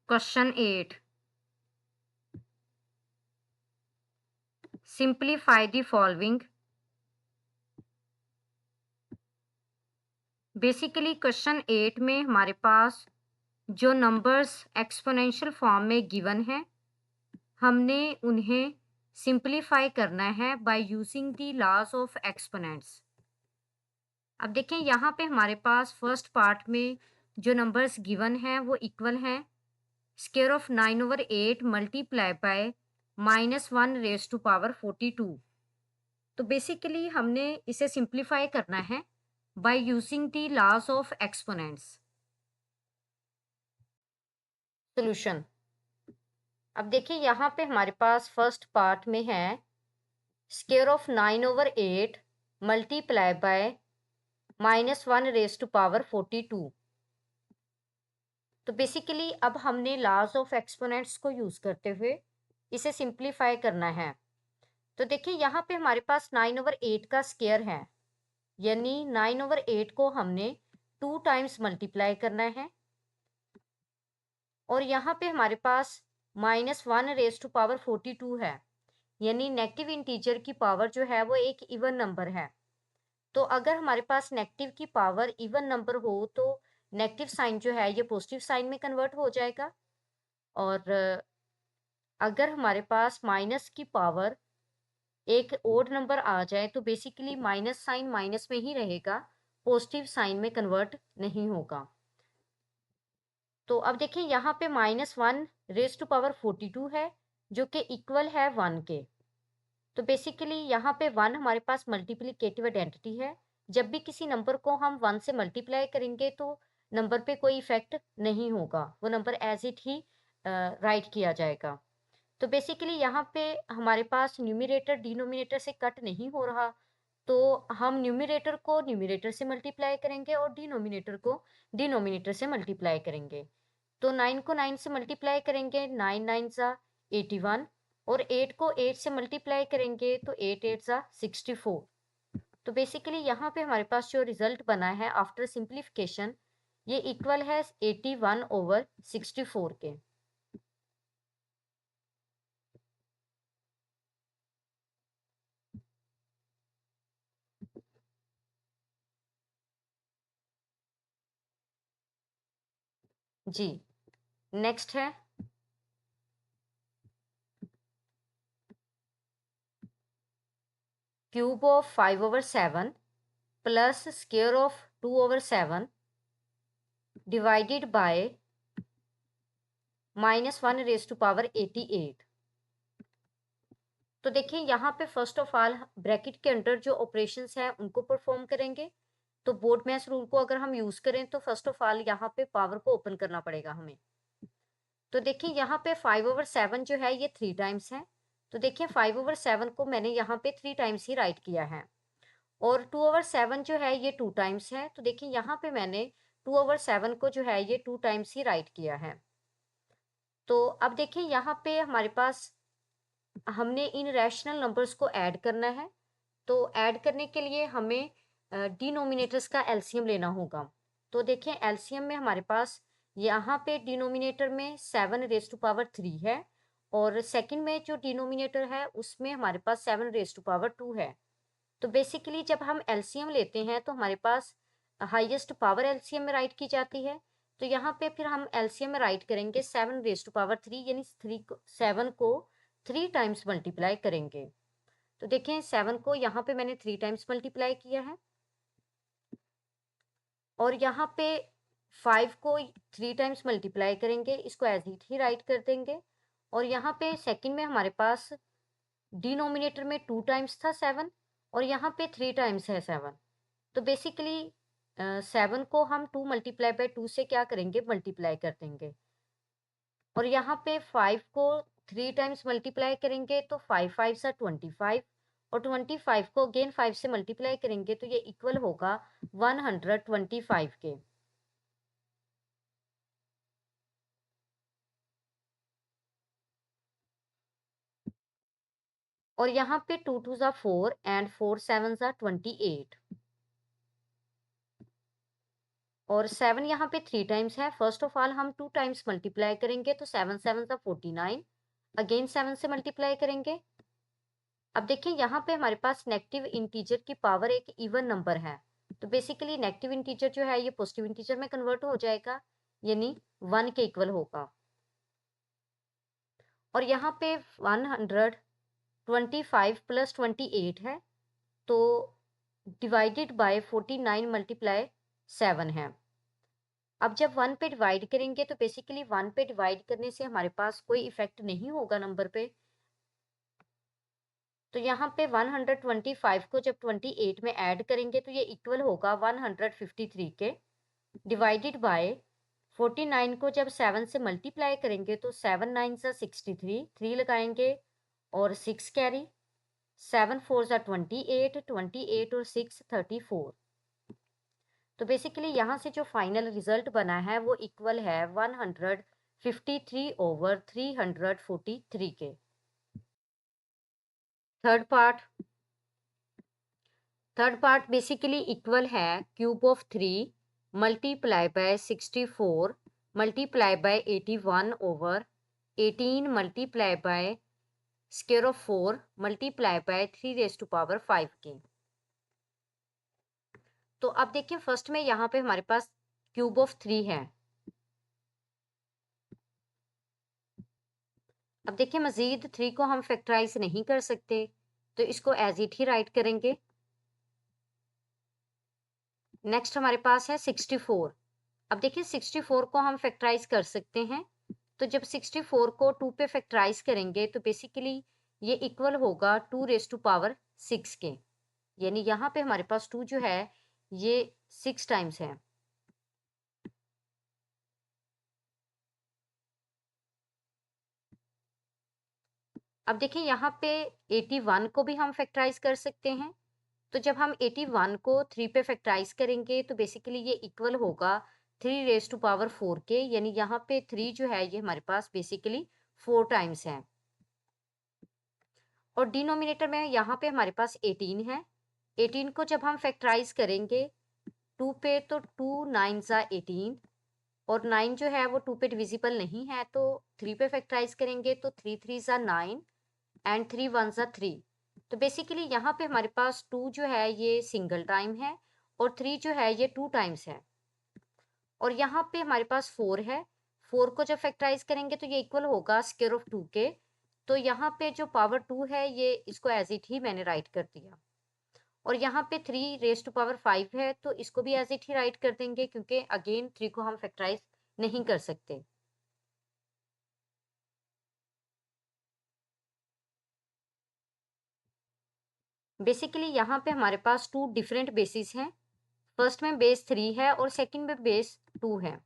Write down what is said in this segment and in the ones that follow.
Question 8 simplify the following. Basically question 8 में हमारे पास जो नंबर्स एक्सपोनेंशियल फॉर्म में गिवन है, हमने उन्हें सिंप्लीफाई करना है by using the laws of exponents. अब देखें यहाँ पे हमारे पास फर्स्ट पार्ट में जो नंबर्स गिवन हैं वो इक्वल हैं स्क्वायर ऑफ 9/8 मल्टीप्लाई बाय -1⁻42। तो बेसिकली हमने इसे सिंप्लीफाई करना है by using the laws of exponents. Solution. अब देखिए यहाँ पे हमारे पास फर्स्ट पार्ट में है स्क्वायर ऑफ 9/8 मल्टीप्लाई बाय -1⁻42। तो बेसिकली अब हमने लॉज ऑफ एक्सपोनेंट्स को यूज करते हुए इसे सिंप्लीफाई करना है। तो देखिए यहाँ पे हमारे पास 9/8 का स्क्वायर है, यानी 9/8 को हमने 2 टाइम्स मल्टीप्लाई करना है। और यहाँ पे हमारे पास -1⁻42 है, यानी नेगेटिव इंटीजर की पावर जो है वो एक इवन नंबर है। तो अगर हमारे पास नेगेटिव की पावर इवन नंबर हो तो नेगेटिव साइन जो है ये पॉजिटिव साइन में कन्वर्ट हो जाएगा। और अगर हमारे पास माइनस की पावर एक ओड नंबर आ जाए तो बेसिकली माइनस साइन माइनस में ही रहेगा, पॉजिटिव साइन में कन्वर्ट नहीं होगा। तो अब देखिए यहाँ पे -1⁻42 है जो कि इक्वल है 1 के। तो बेसिकली यहाँ पे 1 हमारे पास मल्टीप्लिकेटिव आइडेंटिटी है। जब भी किसी नंबर को हम 1 से मल्टीप्लाई करेंगे तो नंबर पे कोई इफेक्ट नहीं होगा, वो नंबर एज इट ही राइट किया जाएगा। तो बेसिकली यहाँ पे हमारे पास न्यूमरेटर डिनोमिनेटर से कट नहीं हो रहा, तो हम न्यूमरेटर को न्यूमरेटर से मल्टीप्लाई करेंगे और डिनोमिनेटर को डिनोमिनेटर से मल्टीप्लाई करेंगे। तो 9 को 9 से मल्टीप्लाई करेंगे, 9 9 ज़ा 81, और 8 को 8 से मल्टीप्लाई करेंगे तो 8 8 ज़ा 64। तो बेसिकली यहाँ पे हमारे पास जो रिजल्ट बना है आफ्टर सिंप्लीफिकेशन ये इक्वल है 81/64 के। जी, नेक्स्ट है cube of 5/7 plus square of 2/7 divided by -1⁸88। तो देखिए यहाँ पे फर्स्ट ऑफ ऑल ब्रैकेट के अंडर जो ऑपरेशंस हैं उनको परफॉर्म करेंगे। तो बोर्ड मैथ्स रूल को अगर हम यूज करें तो फर्स्ट ऑफ ऑल यहाँ पे पावर को ओपन करना पड़ेगा हमें। तो देखिए यहाँ पे 5/7 जो है ये 3 टाइम्स है। तो देखिए 5/7 को मैंने यहाँ पे 3 टाइम्स ही राइट किया है, और 2/7 जो है ये 2 टाइम्स है। तो देखिए यहाँ पे मैंने 2/7 को जो है ये 2 टाइम्स ही राइट किया है। तो अब देखिए यहाँ पे हमारे पास हमने इन रैशनल नंबर्स को ऐड करना है। तो ऐड करने के लिए हमें डिनोमिनेटर्स का एलसीएम लेना होगा। तो देखें एलसीएम में हमारे पास यहाँ पे डिनोमिनेटर में 7⁻³ है, और सेकंड में जो डिनोमिनेटर है उसमें हमारे पास 7⁻² है। तो बेसिकली जब हम एलसीएम लेते हैं तो हमारे पास हाईएस्ट पावर एलसीएम में राइट की जाती है। तो यहाँ पे फिर हम एलसीएम में राइट करेंगे 7⁻3, यानी 7 को 3 टाइम्स मल्टीप्लाई करेंगे। तो देखें 7 को यहाँ पे मैंने 3 टाइम्स मल्टीप्लाई किया है, और यहाँ पे 5 को 3 टाइम्स मल्टीप्लाई करेंगे, इसको एज इट ही राइट कर देंगे। और यहाँ पे सेकंड में हमारे पास डिनोमिनेटर में 2 टाइम्स था 7, और यहाँ पे 3 टाइम्स है 7। तो बेसिकली 7 को हम 2 मल्टीप्लाई बाय 2 से क्या करेंगे, मल्टीप्लाई कर देंगे। और यहाँ पे 5 को 3 टाइम्स मल्टीप्लाई करेंगे तो 5 5 सा 25, और 25 को अगेन 5 से मल्टीप्लाई करेंगे तो ये इक्वल होगा 125 के। और यहाँ पे 2 2 ज़ा 4 एंड 4 7 ज़ा 28। और 7 यहाँ पे 3 टाइम्स है। फर्स्ट ऑफ ऑल हम 2 टाइम्स मल्टीप्लाई करेंगे तो 7 7 सा 49, अगेन 7 से मल्टीप्लाई करेंगे। अब देखिए यहाँ पे हमारे पास नेगेटिव इंटीजर की पावर एक इवन नंबर है, तो बेसिकली नेगेटिव इंटीजर जो है ये पॉजिटिव इंटीजर में कन्वर्ट हो जाएगा, यानी 1 के इक्वल होगा। और यहाँ पे 125 प्लस 28 है, तो डिवाइडेड बाय 49 मल्टीप्लाई 7 है। अब जब 1 पे डिवाइड करेंगे तो बेसिकली 1 पे डिवाइड करने से हमारे पास कोई इफेक्ट नहीं होगा नंबर पे, तो यहाँ पे 125 को जब 28 में ऐड करेंगे तो ये इक्वल होगा 153 के, डिवाइडेड बाय 49 को जब 7 से मल्टीप्लाई करेंगे तो 7 9 सा 63, 3 लगाएंगे और 6 कैरी, 7 4 सा 28, 28 और 6 34। तो बेसिकली यहाँ से जो फाइनल रिजल्ट बना है वो इक्वल है 153 ओवर 343 के। थर्ड पार्ट बेसिकली इक्वल है cube of 3 multiply by 64 multiply by 81 over 18 multiply by square of 4 multiply by 3 raise to power 5 के। तो अब देखिए फर्स्ट में यहाँ पे हमारे पास क्यूब ऑफ 3 है। अब देखिए मजीद 3 को हम फैक्टराइज नहीं कर सकते, तो इसको एज इट ही राइट करेंगे। नेक्स्ट हमारे पास है 64। अब देखिए 64 को हम फैक्टराइज कर सकते हैं, तो जब 64 को 2 पे फैक्टराइज करेंगे तो बेसिकली ये इक्वल होगा 2 रेज टू पावर 6 के, यानी यहाँ पे हमारे पास 2 जो है ये 6 टाइम्स है। अब देखिए यहाँ पे 81 को भी हम फैक्टराइज कर सकते हैं, तो जब हम 81 को 3 पे फैक्टराइज करेंगे तो बेसिकली ये इक्वल होगा 3 रेज टू पावर 4 के, यानी यहाँ पे 3 जो है ये हमारे पास बेसिकली 4 टाइम्स है। और डिनोमिनेटर में यहाँ पे हमारे पास 18 है। 18 को जब हम फैक्टराइज करेंगे 2 पे तो 2 9 सा 18, और 9 जो है वो 2 पे डिविजिबल नहीं है, तो 3 पे फैक्टराइज करेंगे तो 3 3 सा 9 एंड 3 1 सा 3। तो बेसिकली यहाँ पे हमारे पास 2 जो है ये सिंगल टाइम है और 3 जो है ये 2 टाइम्स है। और यहाँ पे हमारे पास 4 है। 4 को जब फैक्टराइज करेंगे तो ये इक्वल होगा स्क्वायर ऑफ 2 के, तो यहाँ पे जो पावर 2 है ये इसको एज इट ही मैंने राइट कर दिया। और यहाँ पे 3 रेज टू पावर 5 है, तो इसको भी एज इट ही राइट कर देंगे, क्योंकि अगेन 3 को हम फैक्टराइज नहीं कर सकते। बेसिकली यहाँ पे हमारे पास 2 डिफरेंट बेसिस हैं। फर्स्ट में बेस 3 है और सेकंड में बेस 2 है।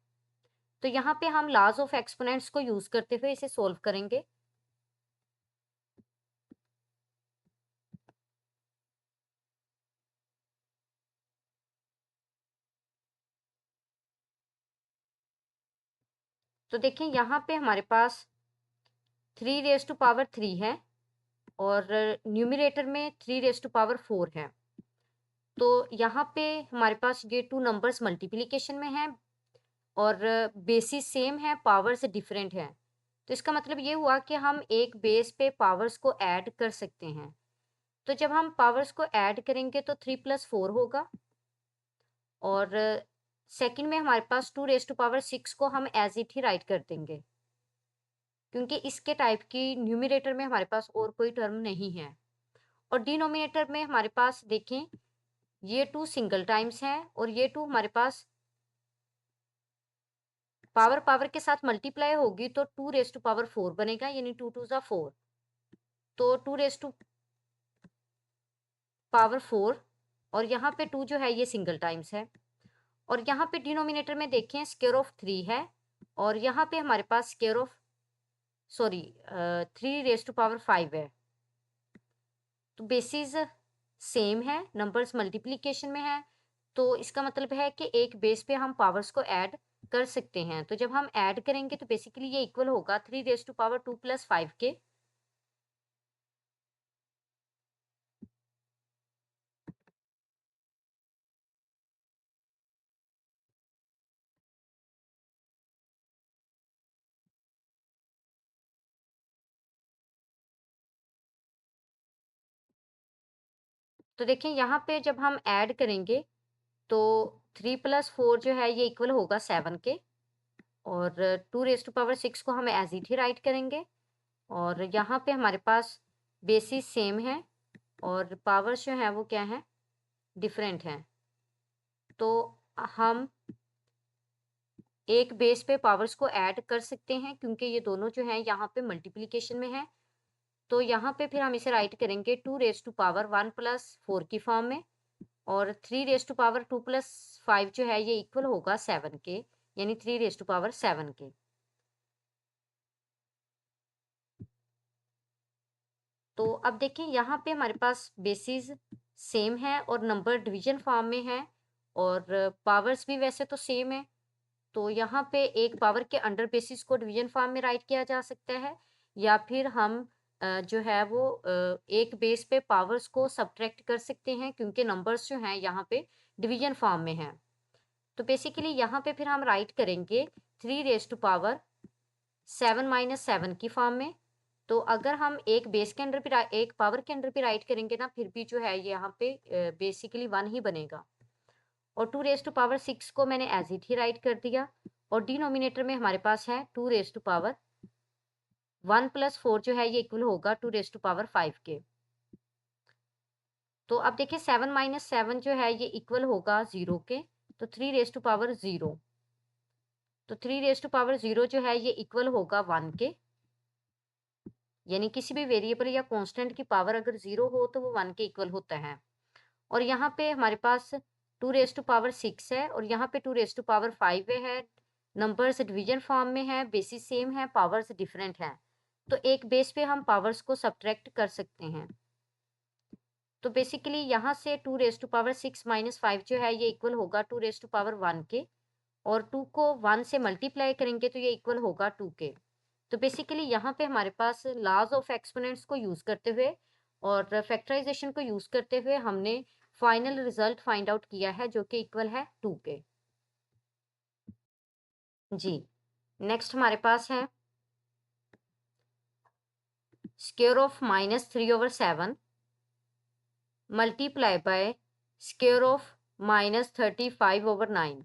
तो यहाँ पे हम लॉज ऑफ एक्सपोनेंट्स को यूज करते हुए इसे सोल्व करेंगे। तो देखिए यहाँ पे हमारे पास 3 रेज टू पावर 3 है और न्यूमरेटर में 3 रेज टू पावर 4 है। तो यहाँ पे हमारे पास ये 2 नंबर्स मल्टीप्लिकेशन में हैं और बेसिस सेम है, पावर्स डिफरेंट हैं। तो इसका मतलब ये हुआ कि हम एक बेस पे पावर्स को ऐड कर सकते हैं। तो जब हम पावर्स को ऐड करेंगे तो 3 प्लस 4 होगा, और सेकंड में हमारे पास 2 रेज टू पावर 6 को हम एज इट ही राइट कर देंगे, क्योंकि इसके टाइप की न्यूमरेटर में हमारे पास और कोई टर्म नहीं है। और डिनोमिनेटर में हमारे पास देखें ये 2 सिंगल टाइम्स हैं और ये 2 हमारे पास पावर पावर के साथ मल्टीप्लाई होगी तो 2 रेज टू पावर 4 बनेगा, यानी 2 2 ज़ा 4, तो 2 रेज टू पावर 4, और यहाँ पे 2 जो है ये सिंगल टाइम्स है। और यहाँ पे डिनोमिनेटर में देखें स्क्वायर ऑफ 3 है और यहाँ पे हमारे पास square of 3 raise to power 5 है। तो बेसिस सेम है, नंबर्स मल्टीप्लिकेशन में है, तो इसका मतलब है कि एक बेस पे हम पावर्स को ऐड कर सकते हैं। तो जब हम ऐड करेंगे तो बेसिकली ये इक्वल होगा 3 रेज टू पावर 2 प्लस 5 के। तो देखिए यहाँ पे जब हम ऐड करेंगे तो 3 + 4 जो है ये इक्वल होगा 7 के, और 2⁶ को हम एज इट ही राइट करेंगे। और यहाँ पे हमारे पास बेसिस सेम है और पावर्स जो है वो क्या है, डिफरेंट हैं। तो हम एक बेस पे पावर्स को ऐड कर सकते हैं क्योंकि ये दोनों जो है यहाँ पे मल्टीप्लिकेशन में है। तो यहाँ पे फिर हम इसे राइट करेंगे 2⁻1 + 4 की फॉर्म में, और 3⁻2 + 5 जो है ये इक्वल होगा 7 के, यानी 3⁻7 के। तो अब देखिए यहाँ पे हमारे पास बेसिस सेम है और नंबर डिवीजन फॉर्म में है, और पावर्स भी वैसे तो सेम है। तो यहाँ पे एक पावर के अंडर बेसिस को डिवीजन फॉर्म में राइट किया जा सकता है, या फिर हम जो है वो एक बेस पे पावर्स को सब्ट्रैक्ट कर सकते हैं क्योंकि नंबर्स जो हैं यहाँ पे डिवीजन फॉर्म में हैं। तो बेसिकली यहाँ पे फिर हम राइट करेंगे 3⁻7 की फॉर्म में। तो अगर हम एक बेस के अंदर भी एक पावर के अंदर भी राइट करेंगे ना, फिर भी जो है ये यहाँ पे बेसिकली 1 ही बनेगा। और 2⁻6 को मैंने एज इट ही राइट कर दिया, और डिनोमिनेटर में हमारे पास है 2⁻1 + 4 जो है ये इक्वल होगा 2⁻5 के। तो अब देखिए 7 - 7 जो है ये इक्वल होगा 0 के, तो 3⁻0। तो 3⁻0 जो है ये इक्वल होगा 1 के, यानी किसी भी वेरिएबल या कांस्टेंट की पावर अगर 0 हो तो वो 1 के इक्वल होता है। और यहाँ पे हमारे पास 2⁻6 है और यहाँ पे 2⁻5 है। नंबर्स डिवीजन फॉर्म में है, बेसिस सेम है, पावर्स डिफरेंट हैं। तो एक बेस पे हम पावर्स को सब्ट्रैक्ट कर सकते हैं। तो बेसिकली यहाँ से 2⁻6 - 5 जो है ये इक्वल होगा 2⁻1 के, और 2 को 1 से मल्टीप्लाई करेंगे तो ये इक्वल होगा 2 के। तो बेसिकली यहाँ पे हमारे पास लॉज ऑफ एक्सपोनेंट्स को यूज करते हुए और फैक्टराइजेशन को यूज करते हुए हमने फाइनल रिजल्ट फाइंड आउट किया है जो कि इक्वल है 2 के। जी, नेक्स्ट हमारे पास है square of -3/7 multiply by square of -35/9।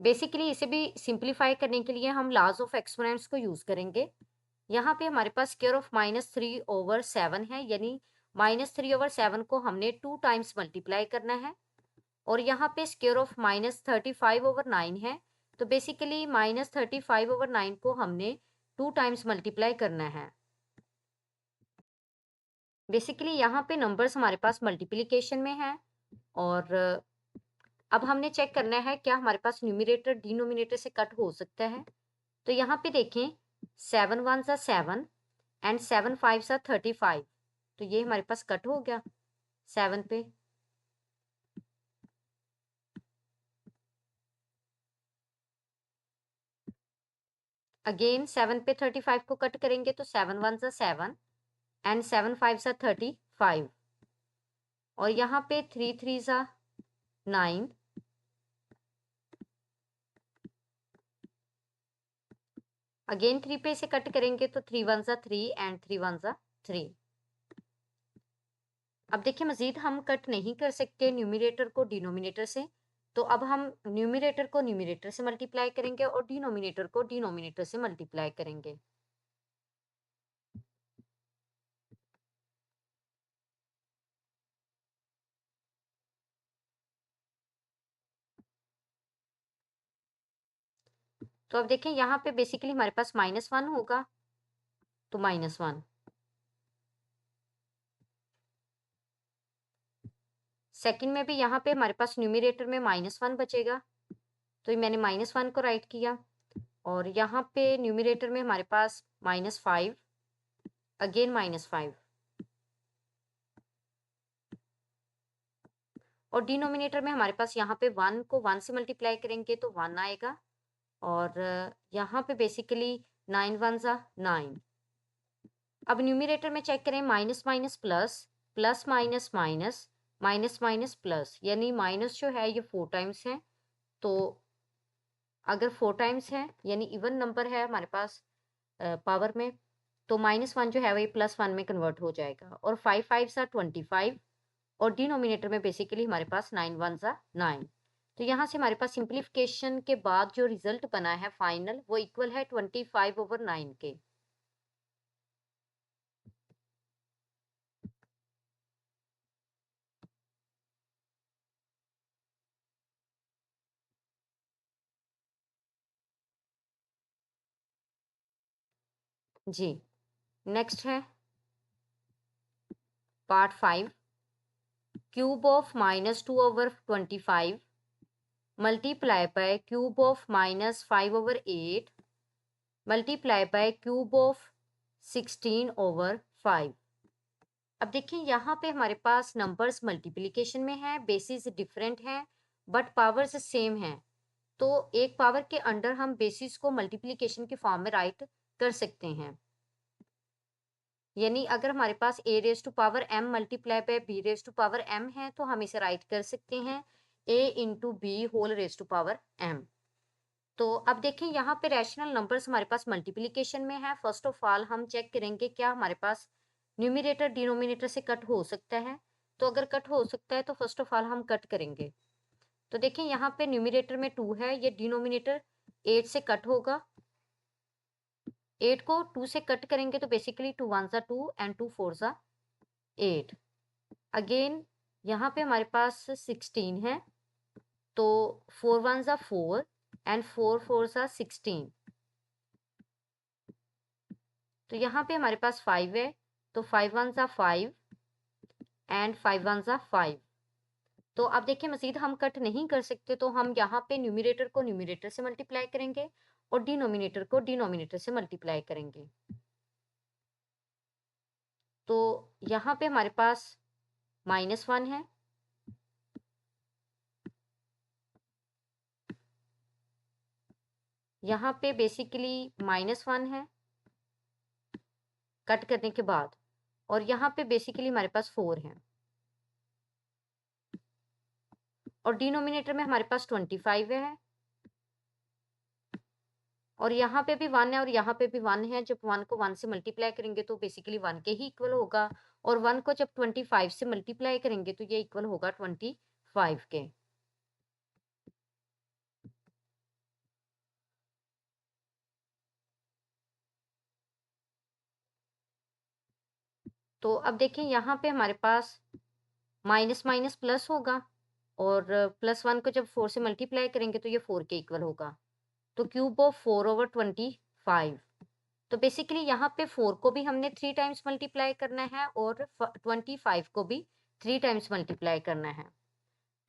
Basically इसे भी सिंप्लीफाई करने के लिए हम लॉज ऑफ एक्सपोनेंट्स को यूज करेंगे। यहाँ पे हमारे पास स्क्वायर ऑफ -3/7 है, यानी -3/7 को हमने 2 टाइम्स मल्टीप्लाई करना है। और यहाँ पे स्क्वायर ऑफ -35/9 है, तो बेसिकली -35/9 को हमने 2 टाइम्स मल्टीप्लाई करना है। बेसिकली यहाँ पे नंबर्स हमारे पास मल्टीप्लिकेशन में है, और अब हमने चेक करना है क्या हमारे पास न्यूमरेटर डिनोमिनेटर से कट हो सकता है। तो यहाँ पे देखें 7 × 1 = 7 एंड 7 × 5 = 35। तो ये हमारे पास कट हो गया 7 पे। अगेन 7 पे 35 को कट करेंगे तो 7 × 1 = 7 एंड 7 × 5 = 35। और यहाँ पे 3 × 3 = 9। अगेन 3 पे इसे कट करेंगे तो 3 × 1 = 3 एंड 3 × 1 = 3। अब देखिए मजीद हम कट नहीं कर सकते न्यूमरेटर को डिनोमिनेटर से, तो अब हम न्यूमरेटर को न्यूमरेटर से मल्टीप्लाई करेंगे और डिनोमिनेटर को डिनोमिनेटर से मल्टीप्लाई करेंगे। तो अब देखें यहाँ पे बेसिकली हमारे पास -1 होगा, तो -1। सेकंड में भी यहाँ पे हमारे पास न्यूमरेटर में -1 बचेगा, तो ये मैंने -1 को राइट किया। और यहाँ पे न्यूमरेटर में हमारे पास -5, अगेन -5। और डिनोमिनेटर में हमारे पास यहाँ पे 1 को 1 से मल्टीप्लाई करेंगे तो 1 आएगा, और यहाँ पे बेसिकली 9 × 1 = 9। अब न्यूमरेटर में चेक करें minus minus plus, plus minus minus, minus minus plus, यानी माइनस जो है ये 4 टाइम्स है। तो अगर 4 टाइम्स है यानी इवन नंबर है हमारे पास पावर में, तो -1 जो है वो ये +1 में कन्वर्ट हो जाएगा और 5 5 25 और डिनोमिनेटर में बेसिकली हमारे पास 9 1 9। तो यहाँ से हमारे पास सिंप्लीफिकेशन के बाद जो रिजल्ट बना है फाइनल वो इक्वल है 25/9 के। जी, नेक्स्ट है part 5, cube of -2/25 multiply by cube of -5/8 multiply by cube of 16/5। अब देखिए यहाँ पे हमारे पास नंबर्स मल्टीप्लिकेशन में है, बेसिस डिफरेंट हैं बट पावर्स सेम हैं। तो एक पावर के अंडर हम बेसिस को मल्टीप्लिकेशन के फॉर्म में राइट कर सकते हैं। यानी अगर हमारे पास a raise to power m multiply by b raise to power m है तो हम इसे राइट कर सकते हैं a into b whole raise to power m। तो अब देखें यहाँ पे रैशनल नंबर्स हमारे पास मल्टीप्लिकेशन में है। फर्स्ट ऑफ ऑल हम चेक करेंगे क्या हमारे पास न्यूमिनेटर डिनोमिनेटर से कट हो सकता है। तो अगर कट हो सकता है तो फर्स्ट ऑफ ऑल हम कट करेंगे। तो देखें यहाँ पे न्यूमिनेटर में 2 है, ये डिनोमिनेटर 8 से कट होगा। 8 को 2 से कट करेंगे तो बेसिकली 2 1 2 एंड 2 4 8। अगेन यहाँ पे हमारे पास 16 है तो 4 1 4 एंड 4 4 16। तो यहाँ पे हमारे पास 5 है तो 5 1 5 एंड 5 1 5। तो अब देखिए मजीद हम कट नहीं कर सकते तो हम यहाँ पे न्यूमिनेटर को न्यूमिनेटर से मल्टीप्लाई करेंगे और डिनोमिनेटर को डिनोमिनेटर से मल्टीप्लाई करेंगे। तो यहाँ पे हमारे पास -1 है यहाँ पे बेसिकली -1 है कट करने के बाद और यहाँ पे बेसिकली हमारे पास 4 है और डिनोमिनेटर में हमारे पास 25 है और यहाँ पे भी 1 है और यहाँ पे भी 1 है। जब 1 को 1 से मल्टीप्लाई करेंगे तो बेसिकली 1 के ही इक्वल होगा और 1 को जब 25 से मल्टीप्लाई करेंगे तो ये इक्वल होगा 25 के। तो अब देखें यहाँ पे हमारे पास माइनस माइनस प्लस होगा और +1 को जब 4 से मल्टीप्लाई करेंगे तो ये 4 के इक्वल होगा। तो क्यूब ऑफ 4/25। तो बेसिकली यहाँ पे 4 को भी हमने 3 टाइम्स मल्टीप्लाई करना है और 25 को भी 3 टाइम्स मल्टीप्लाई करना है।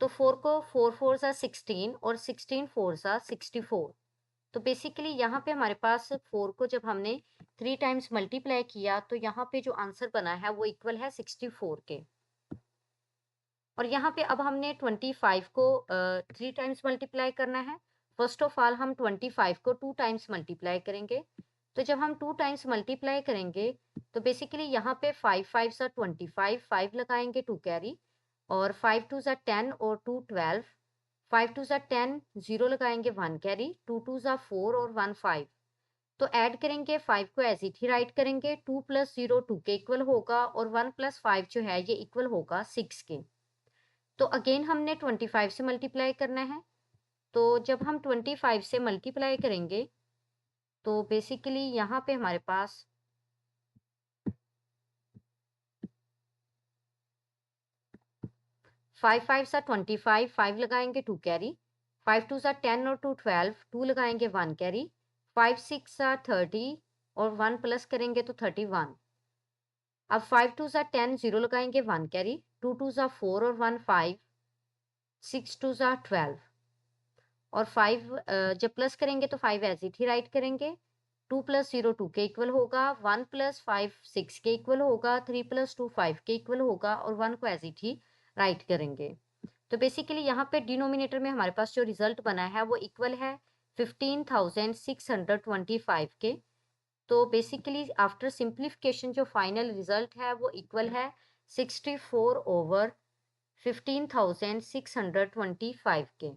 तो 4 को 4 4 16 और 16 4 64। तो बेसिकली यहाँ पे हमारे पास 4 को जब हमने 3 टाइम्स मल्टीप्लाई किया तो यहाँ पे जो आंसर बना है वो इक्वल है 64 के। और यहाँ पे अब हमने 25 को 3 टाइम्स मल्टीप्लाई करना है। फर्स्ट ऑफ ऑल हम 25 को 2 टाइम्स मल्टीप्लाई करेंगे। तो जब हम 2 टाइम्स मल्टीप्लाई करेंगे तो बेसिकली यहाँ पे 5 5 25 5 लगाएंगे 2 कैरी और 5 2 10 और 2 12 5 2 10 0 लगाएंगे 1 कैरी 2 2 4 और 1 5। तो ऐड करेंगे 5 को एज इट ही राइट करेंगे 2 + 0 2 के इक्वल होगा और 1 + 5 जो है ये इक्वल होगा 6 के। तो अगेन हमने 25 से मल्टीप्लाई करना है। तो जब हम 25 से मल्टीप्लाई करेंगे तो बेसिकली यहाँ पे हमारे पास 5 5 25 5 लगाएंगे 2 कैरी 5 2 10 और 2 12 2 लगाएंगे 1 कैरी 5 6 30 और 1 प्लस करेंगे तो 31। अब 5 2 10 0 लगाएंगे 1 कैरी 2 2 4 और 1 5 6 2 12 और 5 जब प्लस करेंगे तो 5 एज इट ही राइट करेंगे 2 + 0 2 के इक्वल होगा 1 + 5 6 के इक्वल होगा 3 + 2 5 के इक्वल होगा और 1 को एज इट ही राइट करेंगे। तो बेसिकली यहाँ पे डिनोमिनेटर में हमारे पास जो रिजल्ट बना है वो इक्वल है 15,625 के। तो बेसिकली आफ्टर सिंप्लीफिकेशन जो फाइनल रिजल्ट है वो इक्वल है 64/15,625 के।